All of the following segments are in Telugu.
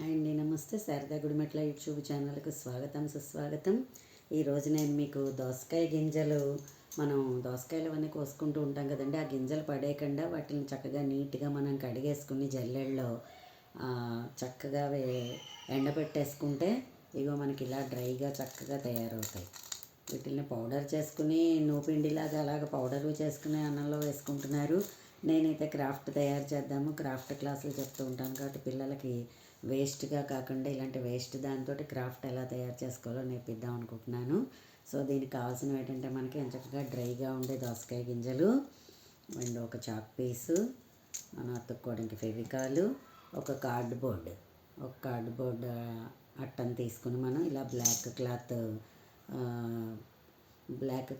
హాయ్ అండి, నమస్తే. శారదా గుడిమెట్ల యూట్యూబ్ ఛానల్కి స్వాగతం, సుస్వాగతం. ఈరోజు నేను మీకు దోసకాయ గింజలు, మనం దోసకాయలు అవన్నీ కోసుకుంటూ ఉంటాం కదండి. ఆ గింజలు పడేయకుండా వాటిని చక్కగా నీట్గా మనం కడిగేసుకుని జల్లెడలో చక్కగా ఎండబెట్టేసుకుంటే ఇగో మనకి ఇలా డ్రైగా చక్కగా తయారవుతాయి. వీటిని పౌడర్ చేసుకుని నూపిండిలాగా అలాగ పౌడర్ చేసుకుని అన్నంలో వేసుకుంటున్నారు. నేనైతే క్రాఫ్ట్ తయారు చేద్దాము, క్రాఫ్ట్ క్లాసులు చెప్తూ ఉంటాను కాబట్టి పిల్లలకి వేస్ట్గా కాకుండా ఇలాంటి వేస్ట్ దాంతో క్రాఫ్ట్ ఎలా తయారు చేసుకోవాలో నేర్పిద్దాం అనుకుంటున్నాను. సో దీనికి కావాల్సినవి ఏంటంటే మనకి చక్కగా డ్రైగా ఉండే దోసకాయ గింజలు అండ్ ఒక చాక్ పీసు, మనం అతుక్కోవడానికి ఫెవికాలు, ఒక కార్డ్బోర్డ్ అట్టను తీసుకుని మనం ఇలా బ్లాక్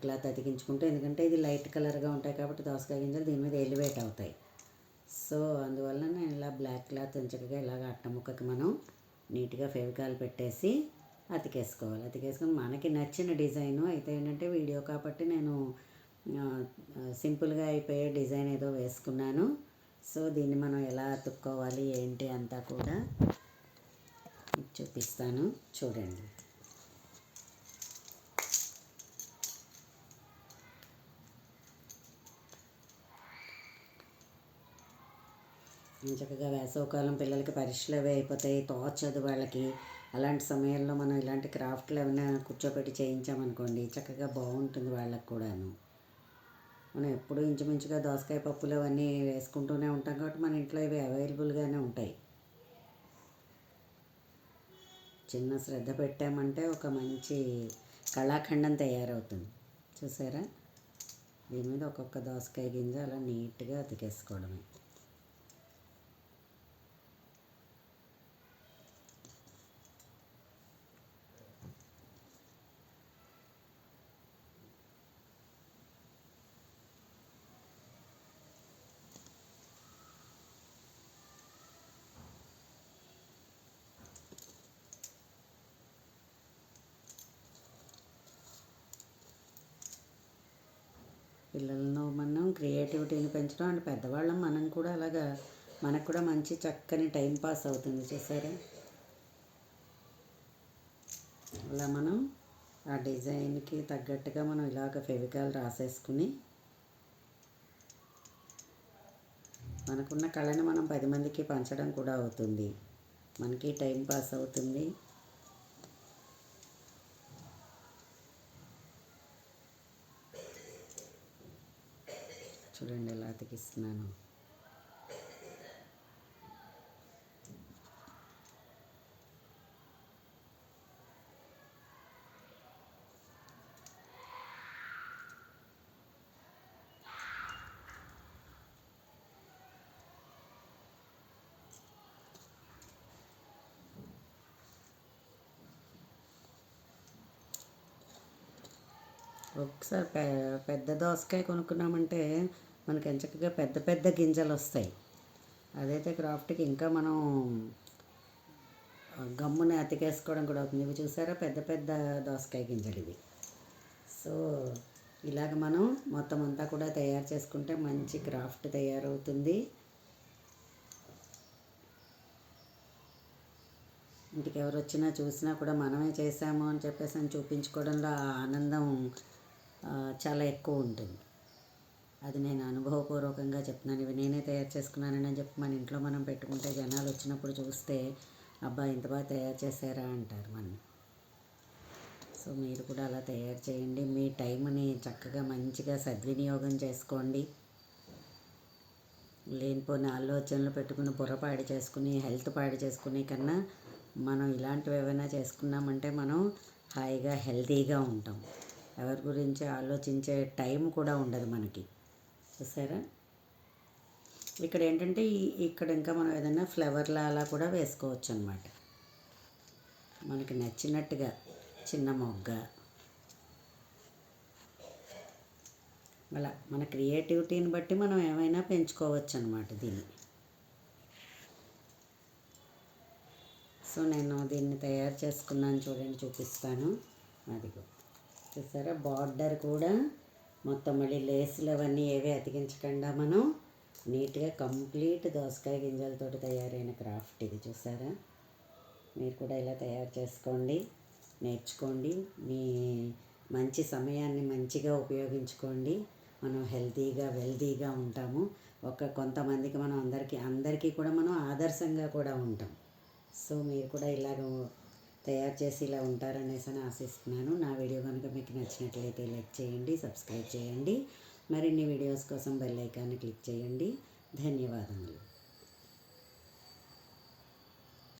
క్లాత్ అతికించుకుంటే, ఎందుకంటే ఇది లైట్ కలర్గా ఉంటాయి కాబట్టి దోసకాయ గింజలు దీని మీద ఎలివేట్ అవుతాయి. సో అందువల్ల నేను ఇలా బ్లాక్ క్లాత్ చక్కగా ఇలాగ అట్ట ముక్కకి మనం నీట్గా ఫెవికాల్ పెట్టేసి అతికేసుకొని మనకి నచ్చిన డిజైను అయితే ఏంటంటే వీడియో కాబట్టి నేను సింపుల్గా అయిపోయే డిజైన్ ఏదో వేసుకున్నాను. సో దీన్ని మనం ఎలా అతుక్కోవాలి ఏంటి అంతా కూడా చూపిస్తాను, చూడండి. చక్కగా వేసవకాలం పిల్లలకి పరీక్షలు అవి అయిపోతాయి, తోచదు వాళ్ళకి. అలాంటి సమయంలో మనం ఇలాంటి క్రాఫ్ట్లు ఏమైనా కూర్చోబెట్టి చేయించామనుకోండి, చక్కగా బాగుంటుంది వాళ్ళకి కూడాను. మనం ఎప్పుడు ఇంచుమించుగా దోసకాయ పప్పులు అవన్నీ వేసుకుంటూనే ఉంటాం కాబట్టి మన ఇంట్లో ఇవి అవైలబుల్గానే ఉంటాయి. చిన్న శ్రద్ధ పెట్టామంటే ఒక మంచి కళాఖండం తయారవుతుంది. చూసారా, దీని మీద ఒక్కొక్క దోసకాయ గింజ అలా నీట్గా అతికేసుకోవడమే. పిల్లలను మనం క్రియేటివిటీని పెంచడం అండ్ పెద్దవాళ్ళం మనం కూడా అలాగా, మనకు కూడా మంచి చక్కని టైం పాస్ అవుతుంది. చూసారా, అలా మనం ఆ డిజైన్కి తగ్గట్టుగా మనం ఇలాగ ఫెవికాల్ రాసేసుకుని మనకున్న కళని మనం 10 మందికి పంచడం కూడా అవుతుంది, మనకి టైం పాస్ అవుతుంది. చూడండి ఎలా అతికిస్తున్నాను. ఒకసారి పెద్ద దోసకాయ కొనుక్కున్నామంటే మనకి ఎంచక్కగా పెద్ద పెద్ద గింజలు వస్తాయి. అదైతే క్రాఫ్ట్కి ఇంకా మనం గమ్ముని అతికేసుకోవడం కూడా అవుతుంది. ఇవి చూసారా, పెద్ద పెద్ద దోసకాయ గింజలు ఇవి. సో ఇలాగ మనం మొత్తం అంతా కూడా తయారు చేసుకుంటే మంచి క్రాఫ్ట్ తయారవుతుంది. ఇంటికి ఎవరు వచ్చినా చూసినా కూడా మనమే చేసాము అని చెప్పేసి అని చూపించుకోవడంలో ఆ ఆనందం చాలా ఎక్కువ ఉంటుంది. అది నేను అనుభవపూర్వకంగా చెప్తున్నాను. ఇవి నేనే తయారు చేసుకున్నానని చెప్పి మన ఇంట్లో మనం పెట్టుకుంటే జనాలు వచ్చినప్పుడు చూస్తే అబ్బా ఇంత బాగా తయారు చేశారా అంటారు మనం. సో మీరు కూడా అలా తయారు చేయండి. మీ టైంని చక్కగా మంచిగా సద్వినియోగం చేసుకోండి. లేనిపోయిన ఆలోచనలు పెట్టుకుని బుర్ర పాడు చేసుకుని హెల్త్ పాడు చేసుకునే కన్నా మనం ఇలాంటివి ఏమైనా చేసుకున్నామంటే మనం హాయిగా హెల్తీగా ఉంటాం. ఎవరి గురించి ఆలోచించే టైం కూడా ఉండదు మనకి. చూసారా, ఇక్కడ ఏంటంటే ఇక్కడ ఇంకా మనం ఏదైనా ఫ్లవర్లా అలా కూడా వేసుకోవచ్చు అన్నమాట. మనకి నచ్చినట్టుగా చిన్న మొగ్గ అలా మన క్రియేటివిటీని బట్టి మనం ఏమైనా పెంచుకోవచ్చు అన్నమాట దీన్ని. సో నేను దీన్ని తయారు చేసుకున్నాను, చూడండి, చూపిస్తాను. అదిగో చూసారా, బార్డర్ కూడా మొత్తం మళ్ళీ లేసులు అవన్నీ ఏవి అతికించకుండా మనం నీట్గా కంప్లీట్ దోసకాయ గింజలతో తయారైన క్రాఫ్ట్ ఇది. చూసారా, మీరు కూడా ఇలా తయారు చేసుకోండి, నేర్చుకోండి. మీ మంచి సమయాన్ని మంచిగా ఉపయోగించుకోండి. మనం హెల్తీగా వెల్తీగా ఉంటాము. కొంతమందికి మనం అందరికీ కూడా మనం ఆదర్శంగా కూడా ఉంటాం. సో మీరు కూడా ఇలాగ తయారు చేసి ఇలా ఉంటారనేసి ఆశిస్తున్నాను. నా వీడియో కనుక మీకు నచ్చినట్లయితే లైక్ చేయండి, సబ్స్క్రైబ్ చేయండి. మరిన్ని వీడియోస్ కోసం బెల్ ఐకాన్ని క్లిక్ చేయండి. ధన్యవాదములు.